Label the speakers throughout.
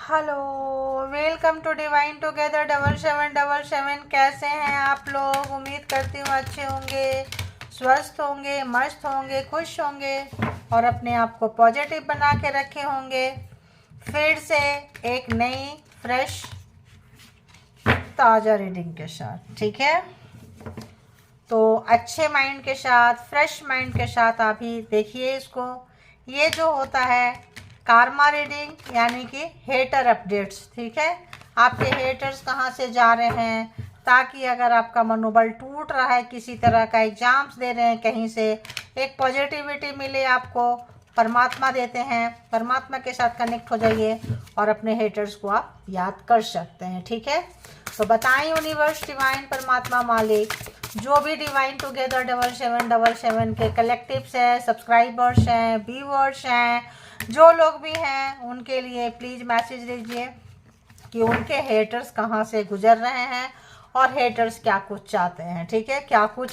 Speaker 1: Hello, welcome to divine together 7777। कैसे हैं आप लोग? उम्मीद करती हूँ अच्छे होंगे, स्वस्थ होंगे, मस्त होंगे, खुश होंगे और अपने आप को पॉजिटिव बना के रखे होंगे। फिर से एक नई फ्रेश ताज़ा रीडिंग के साथ, ठीक है? तो अच्छे माइंड के साथ, फ्रेश माइंड के साथ आप ही देखिए इसको। ये जो होता है कार्मा रीडिंग, यानी कि हेटर अपडेट्स, ठीक है? आपके हेटर्स कहाँ से जा रहे हैं, ताकि अगर आपका मनोबल टूट रहा है, किसी तरह का एग्जाम्स दे रहे हैं, कहीं से एक पॉजिटिविटी मिले आपको, परमात्मा देते हैं। परमात्मा के साथ कनेक्ट हो जाइए और अपने हेटर्स को आप याद कर सकते हैं, ठीक है? तो बताएं यूनिवर्स, डिवाइन, परमात्मा, मालिक, जो भी डिवाइन टुगेदर 7777 के कलेक्टिव्स हैं, सब्सक्राइबर्स हैं, व्यूअर्स हैं, जो लोग भी हैं, उनके लिए प्लीज़ मैसेज दीजिए कि उनके हेटर्स कहाँ से गुजर रहे हैं और हेटर्स क्या कुछ चाहते हैं, ठीक है? क्या कुछ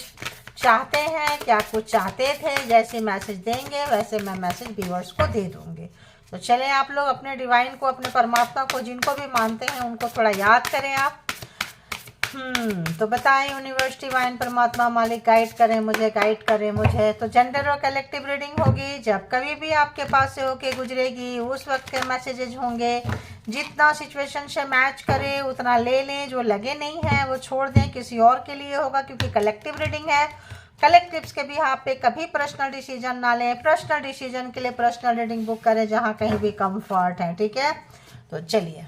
Speaker 1: चाहते हैं, क्या कुछ चाहते थे। जैसे मैसेज देंगे वैसे मैं मैसेज व्यूअर्स को दे दूँगी। तो चलें, आप लोग अपने डिवाइन को, अपने परमात्मा को, जिनको भी मानते हैं, उनको थोड़ा याद करें आप। तो बताएं यूनिवर्स, डिवाइन, परमात्मा, मालिक, गाइड करें मुझे, गाइड करें मुझे। तो जेंडर और कलेक्टिव रीडिंग होगी, जब कभी भी आपके पास से होके गुजरेगी उस वक्त के मैसेजेस होंगे। जितना सिचुएशन से मैच करे उतना ले लें, जो लगे नहीं है वो छोड़ दें, किसी और के लिए होगा, क्योंकि कलेक्टिव रीडिंग है। कलेक्टिव्स के भी यहाँ पे कभी पर्सनल डिसीजन ना लें। पर्सनल डिसीजन के लिए पर्सनल रीडिंग बुक करें जहाँ कहीं भी कंफर्ट है, ठीक है? तो चलिए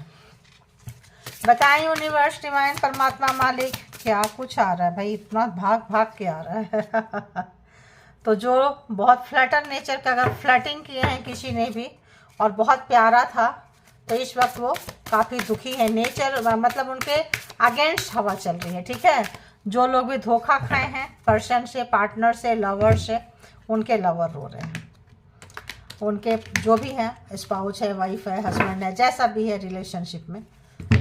Speaker 1: बताएं यूनिवर्स, डिवाइन, परमात्मा, मालिक, क्या कुछ आ रहा है भाई? इतना भाग भाग के आ रहा है तो जो बहुत फ्लटर नेचर का, अगर फ्लटिंग किए हैं किसी ने भी और बहुत प्यारा था, तो इस वक्त वो काफ़ी दुखी है। नेचर मतलब उनके अगेंस्ट हवा चल रही है, ठीक है? जो लोग भी धोखा खाए हैं पर्सन से, पार्टनर से, लवर से, उनके लवर रो रहे हैं। उनके जो भी हैं, स्पाउस है, वाइफ है, हस्बैंड है, जैसा भी है रिलेशनशिप में।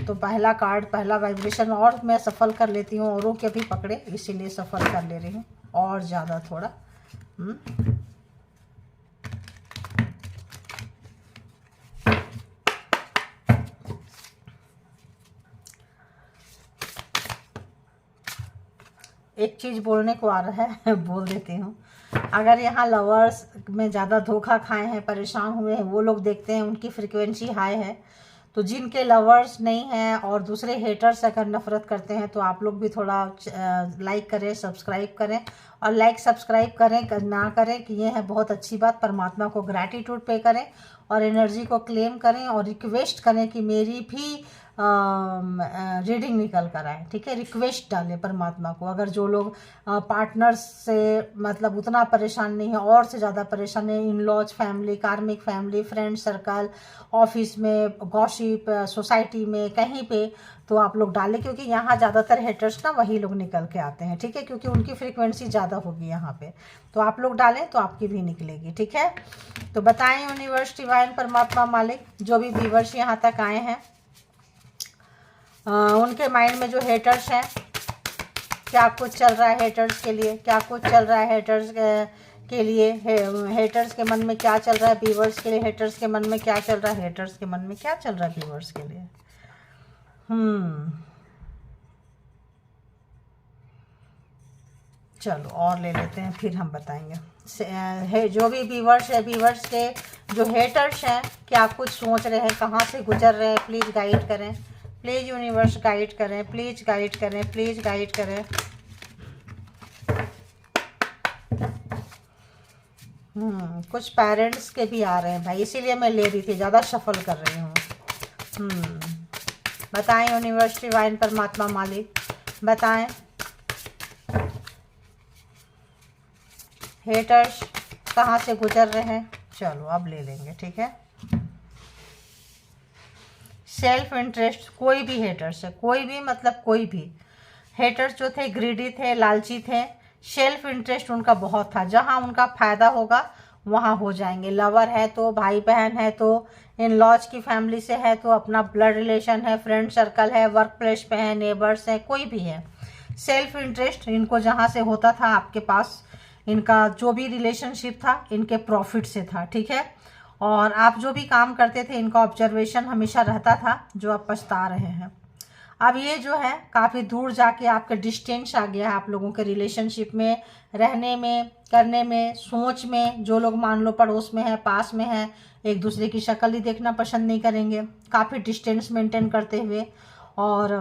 Speaker 1: तो पहला कार्ड, पहला वाइब्रेशन, और मैं सफल कर लेती हूँ, औरों के भी पकड़े, इसीलिए सफल कर ले रही हूँ और ज़्यादा थोड़ा। एक चीज़ बोलने को आ रहा है बोल देती हूँ। अगर यहाँ लवर्स में ज़्यादा धोखा खाए हैं, परेशान हुए हैं, वो लोग देखते हैं उनकी फ्रिक्वेंसी हाई है। तो जिनके लवर्स नहीं हैं और दूसरे हेटर्स अगर नफरत करते हैं, तो आप लोग भी थोड़ा लाइक करें, सब्सक्राइब करें। और लाइक सब्सक्राइब करें ना करें कि ये है बहुत अच्छी बात। परमात्मा को ग्रैटिट्यूड पे करें और एनर्जी को क्लेम करें और रिक्वेस्ट करें कि मेरी भी रीडिंग निकल कर आए, ठीक है? रिक्वेस्ट डालें परमात्मा को। अगर जो लोग पार्टनर्स से मतलब उतना परेशान नहीं है, और से ज़्यादा परेशान है, इन लॉज फैमिली, कार्मिक फैमिली, फ्रेंड सर्कल, ऑफिस में, गॉसिप, सोसाइटी में, कहीं पे, तो आप लोग डालें, क्योंकि यहाँ ज़्यादातर हेटर्स ना वही लोग निकल के आते हैं, ठीक है? क्योंकि उनकी फ्रीक्वेंसी ज़्यादा होगी यहाँ पे। तो आप लोग डालें तो आपकी भी निकलेगी, ठीक है? तो बताएं यूनिवर्स, डिवाइन, परमात्मा, मालिक, जो भी व्यूअर्स यहाँ तक आए हैं, उनके माइंड में जो हेटर्स हैं, क्या कुछ चल रहा है हेटर्स के लिए, क्या कुछ चल रहा है हेटर्स के लिए, हेटर्स के मन में क्या चल रहा है, व्यूअर्स के लिए हेटर्स के मन में क्या चल रहा है, हेटर्स के मन में क्या चल रहा है व्यूअर्स के लिए। चलो और ले लेते हैं, फिर हम बताएंगे। जो भी व्यूअर्स है, व्यूअर्स के जो हेटर्स हैं, क्या कुछ सोच रहे हैं, कहाँ से गुजर रहे हैं, प्लीज़ गाइड करें। प्लीज़ यूनिवर्स गाइड करें, प्लीज़ गाइड करें, प्लीज़ गाइड करें। कुछ पेरेंट्स के भी आ रहे हैं भाई, इसीलिए मैं ले रही थी, ज़्यादा शफल कर रही हूँ। बताएं यूनिवर्स, डिवाइन, परमात्मा, मालिक, बताएं हेटर्स कहाँ से गुजर रहे हैं। चलो अब ले लेंगे, ठीक है? सेल्फ इंटरेस्ट, कोई भी हेटर्स है, कोई भी मतलब कोई भी हेटर्स जो थे ग्रीडी थे, लालची थे। सेल्फ इंटरेस्ट उनका बहुत था, जहाँ उनका फायदा होगा वहाँ हो जाएंगे। लवर है तो, भाई बहन है तो, इन लॉज की फैमिली से है तो, अपना ब्लड रिलेशन है, फ्रेंड सर्कल है, वर्क प्लेस पे है, नेबर्स है, कोई भी है। सेल्फ इंटरेस्ट इनको जहाँ से होता था, आपके पास इनका जो भी रिलेशनशिप था, इनके प्रॉफिट से था, ठीक है? और आप जो भी काम करते थे इनका ऑब्जर्वेशन हमेशा रहता था, जो आप पछता रहे हैं। अब ये जो है काफ़ी दूर जाके आपका डिस्टेंस आ गया है आप लोगों के रिलेशनशिप में, रहने में, करने में, सोच में। जो लोग मान लो पड़ोस में है, पास में है, एक दूसरे की शक्ल ही देखना पसंद नहीं करेंगे, काफ़ी डिस्टेंस मेंटेन करते हुए और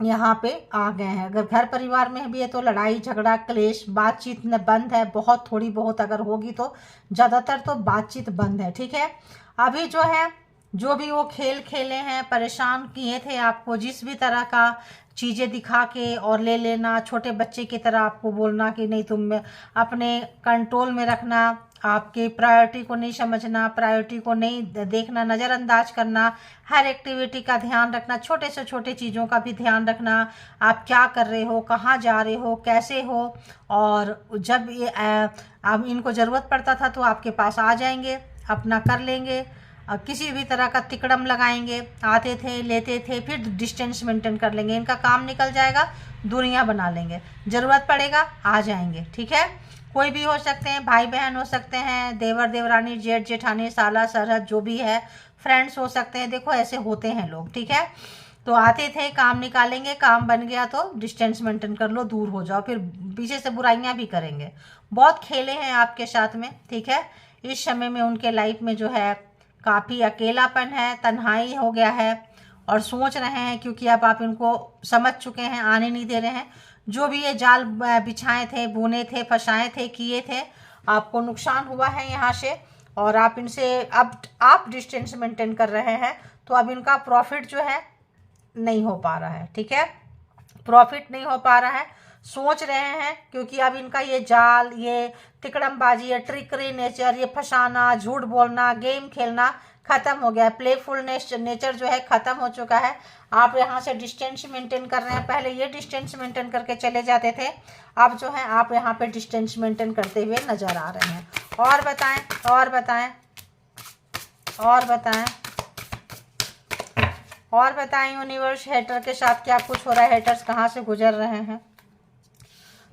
Speaker 1: यहाँ पे आ गए हैं। अगर घर परिवार में भी है तो लड़ाई झगड़ा क्लेश, बातचीत न बंद है, बहुत थोड़ी बहुत अगर होगी तो, ज़्यादातर तो बातचीत बंद है। ठीक है, अभी जो है जो भी वो खेल खेले हैं, परेशान किए थे आपको, जिस भी तरह का चीज़ें दिखा के और ले लेना, छोटे बच्चे की तरह आपको बोलना कि नहीं तुम अपने कंट्रोल में रखना, आपके प्रायोरिटी को नहीं समझना, प्रायोरिटी को नहीं देखना, नज़रअंदाज करना, हर एक्टिविटी का ध्यान रखना, छोटे से छोटे चीज़ों का भी ध्यान रखना, आप क्या कर रहे हो, कहाँ जा रहे हो, कैसे हो। और जब ये अब इनको ज़रूरत पड़ता था तो आपके पास आ जाएंगे, अपना कर लेंगे, किसी भी तरह का तिकड़म लगाएंगे, आते थे लेते थे, फिर डिस्टेंस मेंटेन कर लेंगे, इनका काम निकल जाएगा, दूरियां बना लेंगे, ज़रूरत पड़ेगा आ जाएंगे। ठीक है, कोई भी हो सकते हैं, भाई बहन हो सकते हैं, देवर देवरानी, जेठ जेठानी, साला सरहद, जो भी है, फ्रेंड्स हो सकते हैं। देखो ऐसे होते हैं लोग। ठीक है, तो आते थे, काम निकालेंगे, काम बन गया तो डिस्टेंस मेंटेन कर लो, दूर हो जाओ, फिर पीछे से बुराइयां भी करेंगे। बहुत खेले हैं आपके साथ में। ठीक है, इस समय में उनके लाइफ में जो है काफ़ी अकेलापन है, तन्हाई हो गया है और सोच रहे हैं, क्योंकि अब आप इनको समझ चुके हैं, आने नहीं दे रहे हैं। जो भी ये जाल बिछाए थे, बुने थे, फंसाए थे, किए थे, आपको नुकसान हुआ है यहाँ से और आप इनसे अब आप डिस्टेंस मेंटेन कर रहे हैं, तो अब इनका प्रॉफिट जो है नहीं हो पा रहा है। ठीक है, प्रॉफिट नहीं हो पा रहा है, सोच रहे हैं, क्योंकि अब इनका ये जाल, ये तिकड़मबाजी, ये ट्रिकरी नेचर, ये फंसाना, झूठ बोलना, गेम खेलना खत्म हो गया है। प्लेफुलनेस नेचर जो है खत्म हो चुका है। आप यहाँ से डिस्टेंस मेंटेन कर रहे हैं, पहले ये डिस्टेंस मेंटेन करके चले जाते थे, अब जो है आप यहाँ पे डिस्टेंस मेंटेन करते हुए नजर आ रहे हैं। और बताएं, और बताएं, और बताएं, और बताएं यूनिवर्स, हेटर के साथ क्या कुछ हो रहा है, हेटर्स कहाँ से गुजर रहे हैं।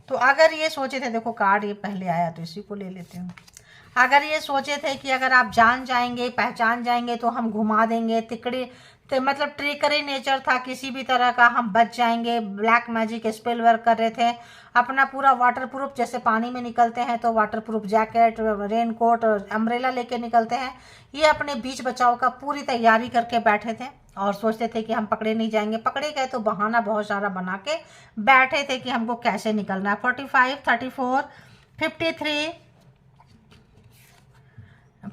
Speaker 1: तो अगर ये सोचे थे, देखो कार्ड ये पहले आया तो इसी को ले लेते हैं। अगर ये सोचे थे कि अगर आप जान जाएंगे, पहचान जाएंगे तो हम घुमा देंगे, तिकड़ी तो मतलब ट्रिकरी नेचर था, किसी भी तरह का हम बच जाएंगे, ब्लैक मैजिक स्पेल वर्क कर रहे थे, अपना पूरा वाटरप्रूफ, जैसे पानी में निकलते हैं तो waterproof jacket, rain coat, umbrella लेके निकलते हैं, ये अपने बीच बचाव का पूरी तैयारी करके बैठे थे और सोचते थे कि हम पकड़े नहीं जाएंगे। पकड़े गए तो बहाना बहुत सारा बना के बैठे थे कि हमको कैसे निकलना है। 45, 34, 53,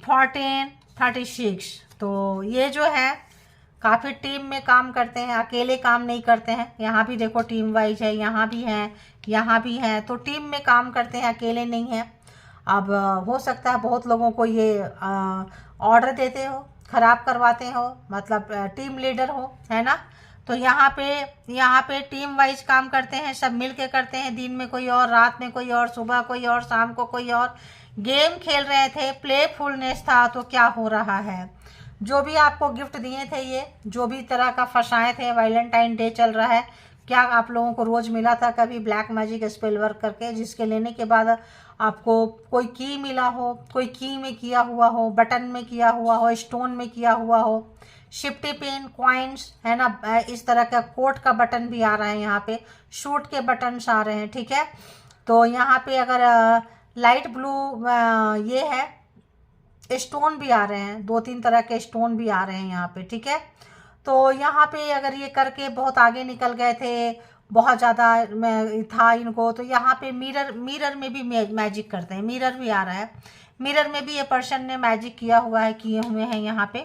Speaker 1: 14, 36। तो ये जो है काफ़ी टीम में काम करते हैं, अकेले काम नहीं करते हैं। यहाँ भी देखो टीम वाइज है, यहाँ भी हैं, यहाँ भी हैं, तो टीम में काम करते हैं, अकेले नहीं हैं। अब हो सकता है बहुत लोगों को ये ऑर्डर देते हो, ख़राब करवाते हो, मतलब टीम लीडर हो, है ना। तो यहाँ पे टीम वाइज काम करते हैं, सब मिल के करते हैं, दिन में कोई और, रात में कोई और, सुबह कोई और, शाम को कोई और। गेम खेल रहे थे, प्लेफुलनेस था, तो क्या हो रहा है, जो भी आपको गिफ्ट दिए थे, ये जो भी तरह का फंसाए थे, वैलेंटाइन डे चल रहा है, क्या आप लोगों को रोज़ मिला था कभी ब्लैक मैजिक स्पेल वर्क करके, जिसके लेने के बाद आपको कोई की मिला हो, कोई की में किया हुआ हो, बटन में किया हुआ हो, स्टोन में किया हुआ हो, शिफ्टी पिन, कॉइन्स, है ना, इस तरह का कोट का बटन भी आ रहा है, यहाँ पे शूट के बटन्स आ रहे हैं। ठीक है, तो यहाँ पे अगर लाइट ब्लू ये है, स्टोन भी आ रहे हैं, 2-3 तरह के स्टोन भी आ रहे हैं यहाँ पे। ठीक है, तो यहाँ पे अगर ये करके बहुत आगे निकल गए थे, बहुत ज़्यादा था इनको, तो यहाँ पे मिरर में भी मैजिक करते हैं, मिरर भी आ रहा है, मिरर में भी ये पर्सन ने मैजिक किया हुआ है, किए हुए हैं। यहाँ पे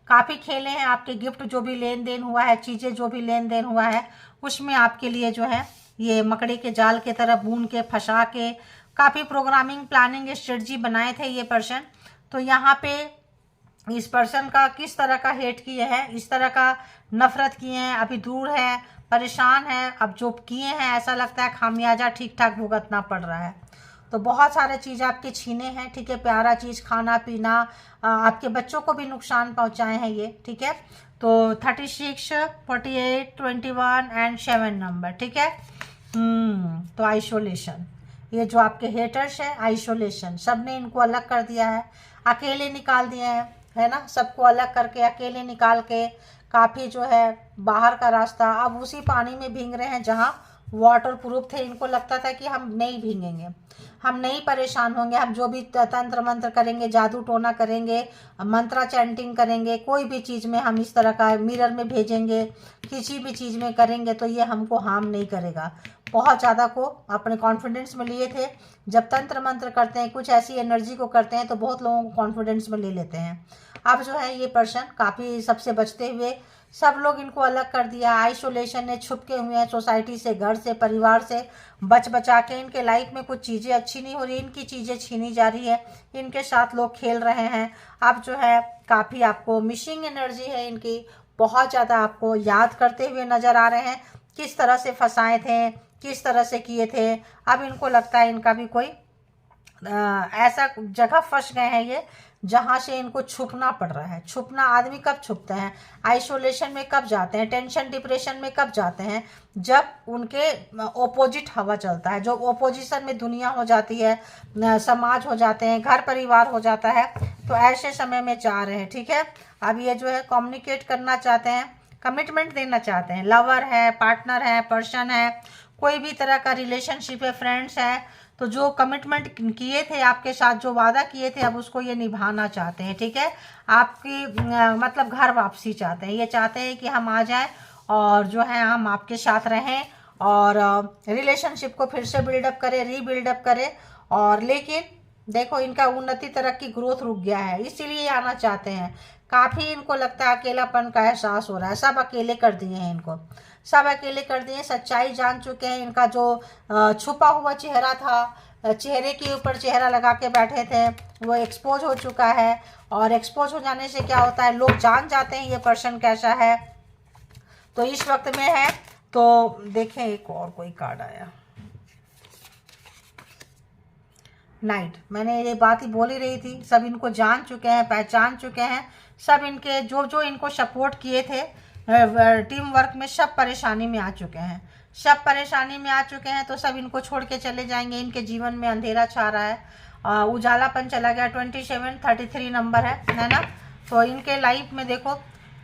Speaker 1: काफ़ी खेले हैं, आपके गिफ्ट जो भी लेन देन हुआ है, चीज़ें जो भी लेन देन हुआ है, उसमें आपके लिए जो है ये मकड़ी के जाल के तरह बून के, फंसा के, काफ़ी प्रोग्रामिंग, प्लानिंग, स्ट्रेटजी बनाए थे ये पर्सन। तो यहाँ पे इस पर्सन का किस तरह का हेट किए हैं, इस तरह का नफरत किए हैं, अभी दूर है, परेशान है, अब जो किए हैं ऐसा लगता है खामियाजा ठीक ठाक भुगतना पड़ रहा है। तो बहुत सारे चीज़ आपके छीने हैं। ठीक है, प्यारा चीज़, खाना पीना, आपके बच्चों को भी नुकसान पहुंचाए हैं ये। ठीक है, तो 36, 48, 21 एंड 7 नंबर। ठीक है, तो आइसोलेशन, ये जो आपके हेटर्स हैं, आइसोलेशन, सब ने इनको अलग कर दिया है। अकेले निकाल दिए हैं, है ना, सबको अलग करके अकेले निकाल के काफ़ी जो है बाहर का रास्ता। अब उसी पानी में भीग रहे हैं जहाँ वाटर प्रूफ थे। इनको लगता था कि हम नहीं भीगेंगे, हम नहीं परेशान होंगे, हम जो भी तंत्र मंत्र करेंगे, जादू टोना करेंगे, मंत्रा चैंटिंग करेंगे, कोई भी चीज़ में हम इस तरह का मिरर में भेजेंगे, किसी भी चीज़ में करेंगे तो ये हमको हार्म नहीं करेगा। बहुत ज़्यादा को अपने कॉन्फिडेंस में लिए थे। जब तंत्र मंत्र करते हैं, कुछ ऐसी एनर्जी को करते हैं तो बहुत लोगों को कॉन्फिडेंस में ले लेते हैं। अब जो है ये पर्सन काफ़ी सबसे बचते हुए, सब लोग इनको अलग कर दिया, आइसोलेशन में छुपके हुए हैं, सोसाइटी से, घर से, परिवार से बच बचा के। इनके लाइफ में कुछ चीज़ें अच्छी नहीं हो रही, इनकी चीज़ें छीनी जा रही है, इनके साथ लोग खेल रहे हैं। अब जो है काफ़ी आपको मिसिंग एनर्जी है इनकी, बहुत ज़्यादा आपको याद करते हुए नज़र आ रहे हैं, किस तरह से फंसाए थे, किस तरह से किए थे। अब इनको लगता है इनका भी कोई ऐसा जगह फंस गए हैं ये, जहाँ से इनको छुपना पड़ रहा है। छुपना, आदमी कब छुपते हैं, आइसोलेशन में कब जाते हैं, टेंशन डिप्रेशन में कब जाते हैं, जब उनके ओपोजिट हवा चलता है, जो ओपोजिशन में दुनिया हो जाती है, समाज हो जाते हैं, घर परिवार हो जाता है। तो ऐसे समय में जा रहे हैं, ठीक है। अब ये जो है कम्युनिकेट करना चाहते हैं, कमिटमेंट देना चाहते हैं, लवर है, पार्टनर है, पर्सन है, कोई भी तरह का रिलेशनशिप है, फ्रेंड्स है, तो जो कमिटमेंट किए थे आपके साथ, जो वादा किए थे, अब उसको ये निभाना चाहते हैं, ठीक है। आपकी मतलब घर वापसी चाहते हैं, ये चाहते हैं कि हम आ जाएं और जो है हम आपके साथ रहें और रिलेशनशिप को फिर से बिल्डअप करें, रीबिल्डअप करें। और लेकिन देखो इनका उन्नति, तरक्की, ग्रोथ रुक गया है, इसीलिए आना चाहते हैं। काफ़ी इनको लगता है अकेलापन का एहसास हो रहा है, सब अकेले कर दिए हैं इनको, सब अकेले कर दिए, सच्चाई जान चुके हैं। इनका जो छुपा हुआ चेहरा था, चेहरे के ऊपर चेहरा लगा के बैठे थे, वो एक्सपोज हो चुका है। और एक्सपोज हो जाने से क्या होता है, लोग जान जाते हैं ये पर्सन कैसा है। तो इस वक्त में है, तो देखें एक और कोई कार्ड आया, नाइट। मैंने ये बात ही बोल ही रही थी, सब इनको जान चुके हैं, पहचान चुके हैं। सब इनके जो जो इनको सपोर्ट किए थे टीम वर्क में, सब परेशानी में आ चुके हैं, सब परेशानी में आ चुके हैं। तो सब इनको छोड़ के चले जाएंगे, इनके जीवन में अंधेरा छा रहा है, उजालापन चला गया। 2733 नंबर है ना। तो इनके लाइफ में देखो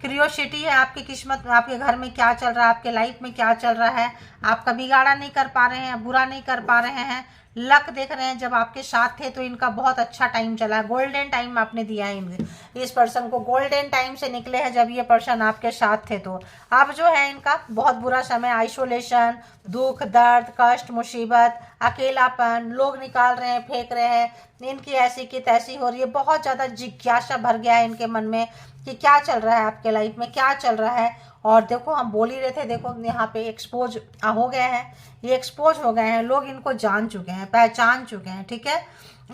Speaker 1: क्यूरियोसिटी है, आपकी किस्मत, आपके घर में क्या चल रहा है, आपके लाइफ में क्या चल रहा है, आपका बिगाड़ा नहीं कर पा रहे हैं, बुरा नहीं कर पा रहे हैं। लक देख रहे हैं, जब आपके साथ थे तो इनका बहुत अच्छा टाइम चला है, गोल्डन टाइम आपने दिया है इस पर्सन को, गोल्डन टाइम से निकले हैं जब ये पर्सन आपके साथ थे। तो अब जो है इनका बहुत बुरा समय, आइसोलेशन, दुख, दर्द, कष्ट, मुसीबत, अकेलापन, लोग निकाल रहे हैं, फेंक रहे हैं, इनकी ऐसी की तैसी हो रही है। बहुत ज़्यादा जिज्ञासा भर गया है इनके मन में कि क्या चल रहा है आपके लाइफ में, क्या चल रहा है। और देखो हम बोल ही रहे थे, देखो यहाँ पे एक्सपोज हो गए हैं, ये एक्सपोज हो गए हैं, लोग इनको जान चुके हैं, पहचान चुके हैं, ठीक है,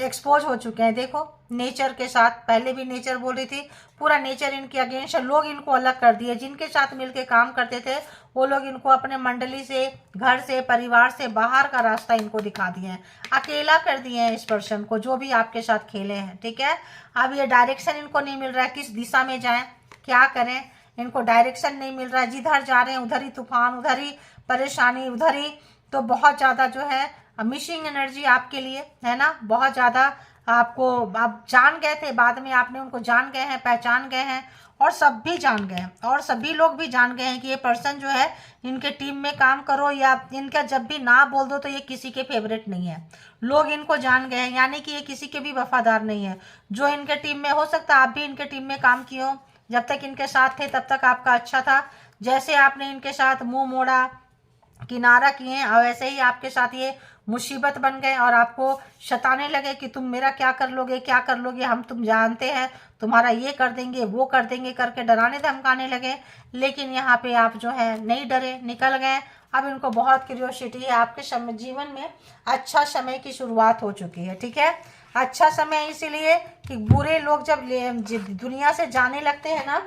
Speaker 1: एक्सपोज हो चुके हैं। देखो नेचर के साथ, पहले भी नेचर बोल रही थी, पूरा नेचर इनके अगेंस्ट है। लोग इनको अलग कर दिए, जिनके साथ मिलके काम करते थे वो लोग इनको अपने मंडली से, घर से, परिवार से बाहर का रास्ता इनको दिखा दिए हैं, अकेला कर दिए हैं इस पर्सन को, जो भी आपके साथ खेले हैं, ठीक है। अब ये डायरेक्शन इनको नहीं मिल रहा है, किस दिशा में जाएं, क्या करें, इनको डायरेक्शन नहीं मिल रहा है। जिधर जा रहे हैं उधर ही तूफान, उधर ही परेशानी, उधर ही। तो बहुत ज़्यादा जो है मिसिंग एनर्जी आपके लिए, है ना, बहुत ज़्यादा। आपको आप जान गए थे, बाद में आपने उनको जान गए हैं, पहचान गए हैं, और सब भी जान गए हैं, और सभी लोग भी जान गए हैं कि ये पर्सन जो है, इनके टीम में काम करो या इनका जब भी ना बोल दो तो ये किसी के फेवरेट नहीं है। लोग इनको जान गए हैं, यानी कि ये किसी के भी वफादार नहीं है। जो इनके टीम में, हो सकता है आप भी इनके टीम में काम किए हो, जब तक इनके साथ थे तब तक आपका अच्छा था। जैसे आपने इनके साथ मुंह मोड़ा, किनारा किए, और वैसे ही आपके साथ ये मुसीबत बन गए और आपको सताने लगे कि तुम मेरा क्या कर लोगे, क्या कर लोगे, हम तुम जानते हैं, तुम्हारा ये कर देंगे, वो कर देंगे, करके डराने धमकाने लगे। लेकिन यहाँ पे आप जो है नहीं डरे, निकल गए। अब इनको बहुत क्यूरियोसिटी है, आपके समय, जीवन में अच्छा समय की शुरुआत हो चुकी है, ठीक है। अच्छा समय इसीलिए कि बुरे लोग जब दुनिया से जाने लगते हैं ना,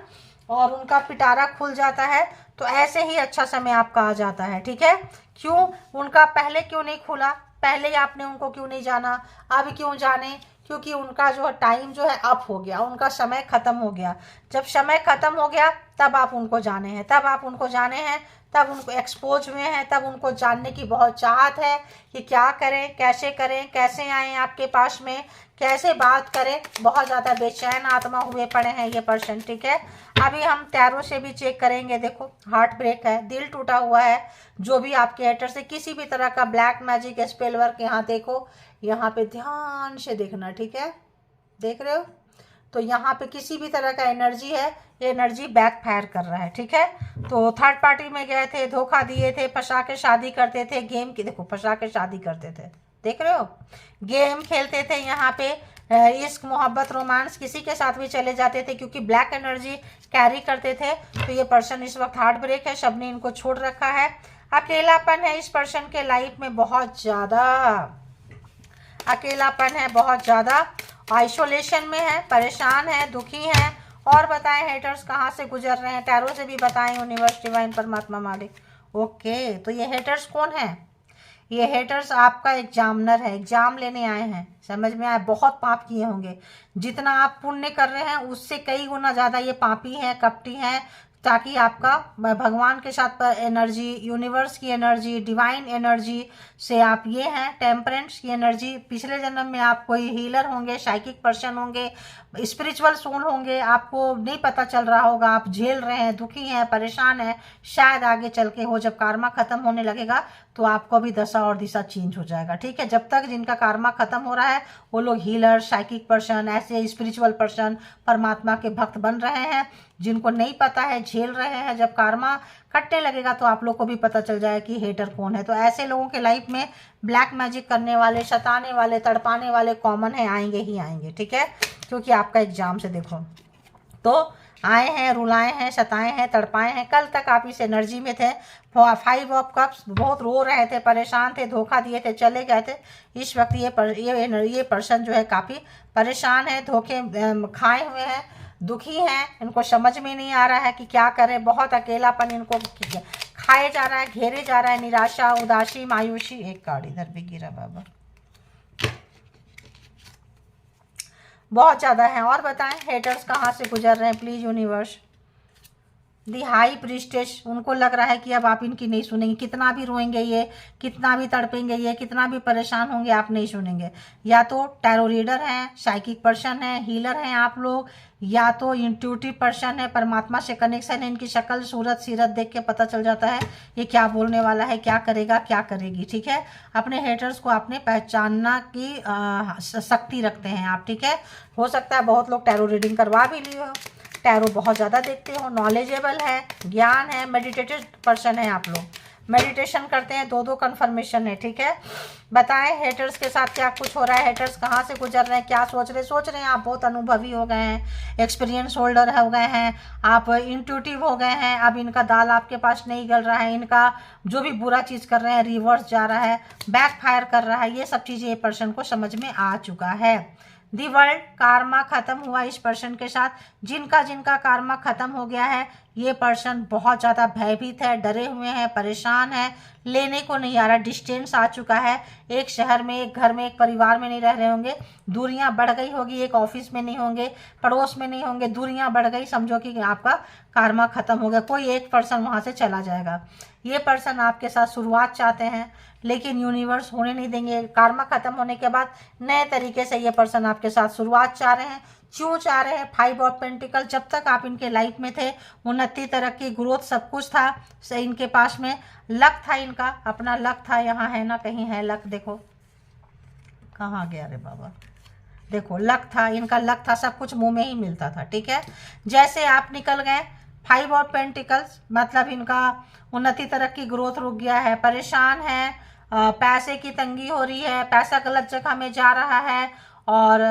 Speaker 1: और उनका पिटारा खुल जाता है, तो ऐसे ही अच्छा समय आपका आ जाता है, ठीक है। क्यों उनका पहले क्यों नहीं खुला, पहले आपने उनको क्यों नहीं जाना, अब क्यों जाने, क्योंकि उनका जो टाइम जो है अप हो गया, उनका समय खत्म हो गया। जब समय खत्म हो गया तब आप उनको जाने हैं, तब आप उनको जाने हैं, तब उनको एक्सपोज हुए हैं, तब उनको जानने की बहुत चाहत है कि क्या करें, कैसे आएँ आपके पास में, कैसे बात करें। बहुत ज़्यादा बेचैन आत्मा हुए पड़े हैं ये पर्सन, ठीक है। अभी हम टैरो से भी चेक करेंगे। देखो हार्ट ब्रेक है, दिल टूटा हुआ है। जो भी आपके हेटर से किसी भी तरह का ब्लैक मैजिक स्पेल वर्क, यहाँ देखो, यहाँ पे ध्यान से देखना, ठीक है। देख रहे हो, तो यहाँ पे किसी भी तरह का एनर्जी है, ये एनर्जी बैक फायर कर रहा है, ठीक है। तो थर्ड पार्टी में गए थे, धोखा दिए थे, फंसा के शादी करते थे, गेम की, देखो फंसा के शादी करते थे, देख रहे हो, गेम खेलते थे, यहाँ पे इश्क मोहब्बत रोमांस किसी के साथ भी चले जाते थे, क्योंकि ब्लैक एनर्जी कैरी करते थे। तो ये पर्सन इस वक्त हार्ट ब्रेक है, सबने इनको छोड़ रखा है। अकेलापन है इस पर्सन के लाइफ में, बहुत ज़्यादा अकेलापन है, बहुत ज़्यादा आइसोलेशन में है, परेशान है, दुखी है। और बताएं हेटर्स कहाँ से गुजर रहे हैं, टैरो से भी बताएं, यूनिवर्स डिवाइन परमात्मा मालिक। ओके, तो ये हेटर्स कौन है? ये हेटर्स आपका एग्जामिनर है, एग्जाम लेने आए हैं, समझ में आए। बहुत पाप किए होंगे, जितना आप पुण्य कर रहे हैं उससे कई गुना ज़्यादा ये पापी हैं, कपटी हैं, ताकि आपका भगवान के साथ एनर्जी, यूनिवर्स की एनर्जी, डिवाइन एनर्जी से आप ये हैं, टेम्परेंस की एनर्जी। पिछले जन्म में आप कोई हीलर होंगे, साइकिक पर्सन होंगे, स्पिरिचुअल सोल होंगे, आपको नहीं पता चल रहा होगा, आप झेल रहे हैं, दुखी हैं, परेशान हैं। शायद आगे चल के हो, जब कार्मा खत्म होने लगेगा तो आपको भी दशा और दिशा चेंज हो जाएगा, ठीक है। जब तक जिनका कार्मा खत्म हो रहा है वो लोग हीलर, साइकिक पर्सन, ऐसे स्पिरिचुअल पर्सन, परमात्मा के भक्त बन रहे हैं। जिनको नहीं पता है, झेल रहे हैं, जब कार्मा कटने लगेगा तो आप लोग को भी पता चल जाएगा कि हेटर कौन है। तो ऐसे लोगों के लाइफ में ब्लैक मैजिक करने वाले, सताने वाले, तड़पाने वाले कॉमन है, आएंगे ही आएंगे, ठीक है। क्योंकि आपका एग्जाम से देखो तो आए हैं, रुलाए हैं, सताए हैं, तड़पाए हैं। कल तक आप इस एनर्जी में थे, 5 ऑफ कप्स, बहुत रो रहे थे, परेशान थे, धोखा दिए थे, चले गए थे। इस वक्त ये पर्सन जो है काफ़ी परेशान है, धोखे खाए हुए हैं, दुखी हैं, इनको समझ में नहीं आ रहा है कि क्या करें। बहुत अकेलापन इनको खाए जा रहा है, घेरे जा रहा है, निराशा, उदासी, मायूसी। एक कार्ड इधर भी गिरा बाबा, बहुत ज़्यादा है। और बताएं हेटर्स कहाँ से गुजर रहे हैं please universe. The high priestess, उनको लग रहा है कि अब आप इनकी नहीं सुनेंगे, कितना भी रोएंगे ये, कितना भी तड़पेंगे ये, कितना भी परेशान होंगे, आप नहीं सुनेंगे। या तो टैरो रीडर हैं, साइकिक पर्सन है, हीलर हैं आप लोग, या तो इंट्यूटिव पर्सन है, परमात्मा से कनेक्शन है, इनकी शक्ल सूरत सीरत देख के पता चल जाता है ये क्या बोलने वाला है, क्या करेगा, क्या करेगी, ठीक है। अपने हेटर्स को आपने पहचानना की शक्ति रखते हैं आप, ठीक है। हो सकता है बहुत लोग टैरो रीडिंग करवा भी लिए हो, टैरो बहुत ज़्यादा देखते हो, नॉलेजेबल है, ज्ञान है, मेडिटेटिव पर्सन है आप लोग, मेडिटेशन करते हैं, 2 कन्फर्मेशन है, ठीक है। बताएं हेटर्स के साथ क्या कुछ हो रहा है, हेटर्स कहाँ से गुजर रहे हैं, क्या सोच रहे हैं। आप बहुत अनुभवी हो गए हैं, एक्सपीरियंस होल्डर हो गए हैं, आप इंट्यूटिव हो गए हैं। अब इनका दाल आपके पास नहीं गल रहा है, इनका जो भी बुरा चीज़ कर रहे हैं रिवर्स जा रहा है, बैक फायर कर रहा है, ये सब चीज़ें ये पर्सन को समझ में आ चुका है। दी वर्ल्ड, कार्मा खत्म हुआ इस पर्सन के साथ। जिनका कार्मा खत्म हो गया है, ये पर्सन बहुत ज़्यादा भयभीत है, डरे हुए हैं, परेशान है, लेने को नहीं आ रहा, डिस्टेंस आ चुका है। एक शहर में, एक घर में, एक परिवार में नहीं रह रहे होंगे, दूरियां बढ़ गई होगी, एक ऑफिस में नहीं होंगे, पड़ोस में नहीं होंगे, दूरियां बढ़ गई, समझो कि आपका कार्मा खत्म हो गया, कोई एक पर्सन वहाँ से चला जाएगा। ये पर्सन आपके साथ शुरुआत चाहते हैं, लेकिन यूनिवर्स होने नहीं देंगे। कार्मा खत्म होने के बाद नए तरीके से ये पर्सन आपके साथ शुरुआत चाह रहे हैं। क्यों चाह रहे हैं? 5 ऑफ पेंटिकल, जब तक आप इनके लाइफ में थे, उन्नति, तरक्की, ग्रोथ सब कुछ था, से इनके पास में लक था, इनका अपना लक था। यहाँ है ना, कहीं है लक, देखो कहाँ गया रे बाबा, देखो लक था, इनका लक था, सब कुछ मुंह में ही मिलता था, ठीक है। जैसे आप निकल गए 5 ऑफ पेंटिकल्स, मतलब इनका उन्नति, तरक्की, ग्रोथ रुक गया है, परेशान है, पैसे की तंगी हो रही है, पैसा गलत जगह में जा रहा है, और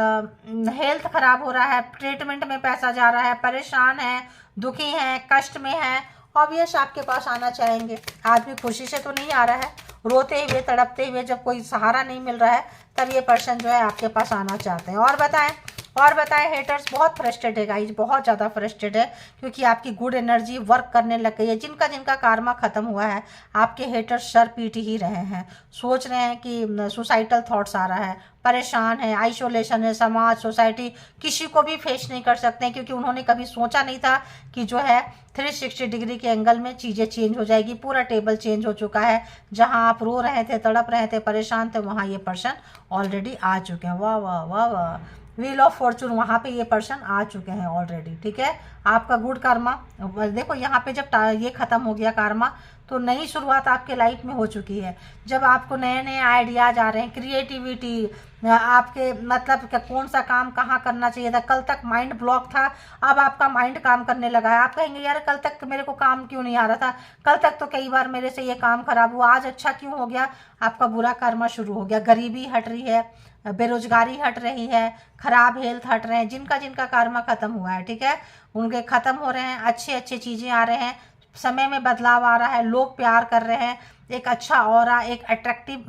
Speaker 1: हेल्थ खराब हो रहा है, ट्रीटमेंट में पैसा जा रहा है, परेशान है, दुखी हैं, कष्ट में है। ऑब्वियस आपके पास आना चाहेंगे। आदमी खुशी से तो नहीं आ रहा है, रोते हुए, तड़पते हुए, जब कोई सहारा नहीं मिल रहा है, तब ये पर्सन जो है आपके पास आना चाहते हैं। और बताएं और बताएं हेटर्स बहुत फ्रस्ट्रेट है गाइज, बहुत ज़्यादा फ्रस्ट्रेट है, क्योंकि आपकी गुड एनर्जी वर्क करने लग गई है। जिनका जिनका कार्मा खत्म हुआ है, आपके हेटर्स सर पीट ही रहे हैं, सोच रहे हैं कि सुसाइडल थॉट्स आ रहा है, परेशान है, आइसोलेशन है, समाज सोसाइटी किसी को भी फेस नहीं कर सकते हैं, क्योंकि उन्होंने कभी सोचा नहीं था कि जो है 360 डिग्री के एंगल में चीज़ें चेंज हो जाएगी। पूरा टेबल चेंज हो चुका है। जहां आप रो रहे थे, तड़प रहे थे, परेशान थे, वहां ये पर्सन ऑलरेडी आ चुके हैं। वाह वाह वाह वाह, व्हील ऑफ फॉर्चून, वहाँ पे ये पर्सन आ चुके हैं ऑलरेडी। ठीक है, आपका गुड कर्मा देखो, यहाँ पे जब ये खत्म हो गया कार्मा, तो नई शुरुआत आपके लाइफ में हो चुकी है। जब आपको नए नए आइडियाज आ रहे हैं, क्रिएटिविटी, आपके मतलब कौन सा काम कहाँ करना चाहिए था। कल तक माइंड ब्लॉक था, अब आपका माइंड काम करने लगा है। आप कहेंगे यार कल तक मेरे को काम क्यों नहीं आ रहा था, कल तक तो कई बार मेरे से ये काम खराब हुआ, आज अच्छा क्यों हो गया। आपका बुरा कर्मा शुरू हो गया। गरीबी हट रही है, बेरोजगारी हट रही है, खराब हेल्थ हट रहे हैं। जिनका जिनका कर्मा खत्म हुआ है, ठीक है, उनके खत्म हो रहे हैं। अच्छे अच्छे चीज़ें आ रहे हैं, समय में बदलाव आ रहा है, लोग प्यार कर रहे हैं, एक अच्छा ऑरा, एक अट्रैक्टिव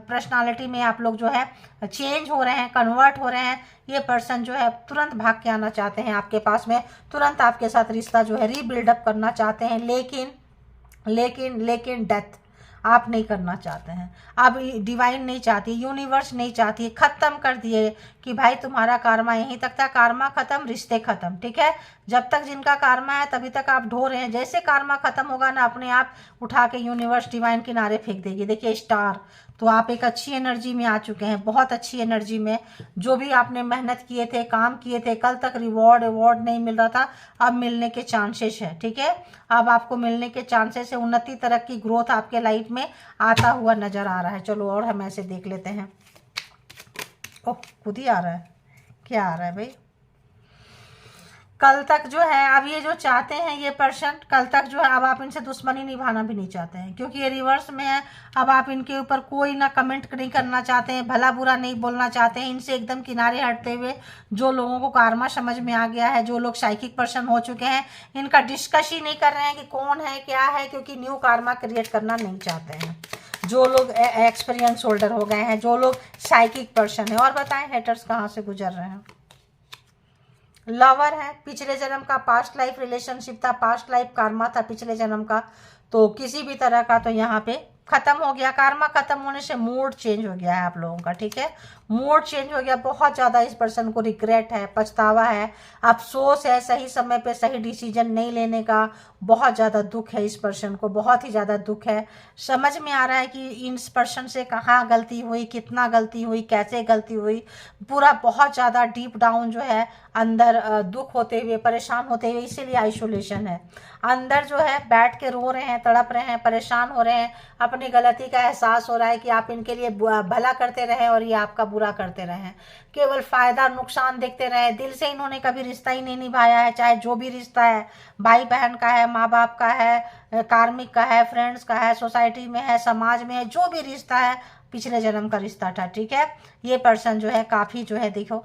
Speaker 1: पर्सनालिटी में आप लोग जो है चेंज हो रहे हैं, कन्वर्ट हो रहे हैं। ये पर्सन जो है तुरंत भाग के आना चाहते हैं आपके पास में, तुरंत आपके साथ रिश्ता जो है रीबिल्डअप करना चाहते हैं, लेकिन लेकिन लेकिन डेथ आप नहीं करना चाहते हैं। अब डिवाइन नहीं चाहती, यूनिवर्स नहीं चाहती, खत्म कर दिए कि भाई तुम्हारा कार्मा यहीं तक था। कार्मा खत्म, रिश्ते खत्म। ठीक है, जब तक जिनका कार्मा है तभी तक आप ढो रहे हैं। जैसे कार्मा खत्म होगा ना, अपने आप उठा के यूनिवर्स डिवाइन किनारे फेंक देगी। देखिए स्टार, तो आप एक अच्छी एनर्जी में आ चुके हैं, बहुत अच्छी एनर्जी में। जो भी आपने मेहनत किए थे, काम किए थे, कल तक रिवॉर्ड नहीं मिल रहा था, अब मिलने के चांसेस है। ठीक है, अब आपको मिलने के चांसेस है। उन्नति, तरक्की, ग्रोथ आपके लाइफ में आता हुआ नजर आ रहा है। चलो और हम ऐसे देख लेते हैं। ओह, खुद ही आ रहा है, क्या आ रहा है भाई। कल तक जो है, अब ये जो चाहते हैं ये पर्सन, कल तक जो है अब आप इनसे दुश्मनी निभाना भी नहीं चाहते हैं, क्योंकि ये रिवर्स में है। अब आप इनके ऊपर कोई ना कमेंट नहीं करना चाहते हैं, भला बुरा नहीं बोलना चाहते हैं। इनसे एकदम किनारे हटते हुए, जो लोगों को कार्मा समझ में आ गया है, जो लोग साइकिक पर्सन हो चुके हैं, इनका डिस्कस ही नहीं कर रहे हैं कि कौन है क्या है, क्योंकि न्यू कार्मा क्रिएट करना नहीं चाहते हैं। जो लोग एक्सपीरियंस होल्डर हो गए हैं, जो लोग साइकिक पर्सन है। और बताएं हेटर्स कहाँ से गुजर रहे हैं। लवर है, पिछले जन्म का पास्ट लाइफ रिलेशनशिप था, पास्ट लाइफ कार्मा था पिछले जन्म का, तो किसी भी तरह का तो यहाँ पे खत्म हो गया। कार्मा खत्म होने से मूड चेंज हो गया है आप लोगों का। ठीक है, मूड चेंज हो गया, बहुत ज़्यादा इस पर्सन को रिग्रेट है, पछतावा है, अफसोस है, सही समय पे सही डिसीजन नहीं लेने का बहुत ज़्यादा दुख है इस पर्सन को, बहुत ही ज़्यादा दुख है। समझ में आ रहा है कि इस पर्सन से कहाँ गलती हुई, कितना गलती हुई, कैसे गलती हुई, पूरा बहुत ज़्यादा डीप डाउन जो है अंदर दुख होते हुए, परेशान होते हुए, इसीलिए आइसोलेशन है। अंदर जो है बैठ के रो रहे हैं, तड़प रहे हैं, परेशान हो रहे हैं, अपनी गलती का एहसास हो रहा है कि आप इनके लिए भला करते रहे और ये आपका बुरा करते रहे, केवल फायदा नुकसान देखते रहे। दिल से इन्होंने कभी रिश्ता ही नहीं निभाया है, चाहे जो भी रिश्ता है, भाई बहन का है, माँ बाप का है, कार्मिक का है, फ्रेंड्स का है, सोसाइटी में है, समाज में है, जो भी रिश्ता है पिछले जन्म का रिश्ता था। ठीक है, ये पर्सन जो है काफ़ी जो है, देखो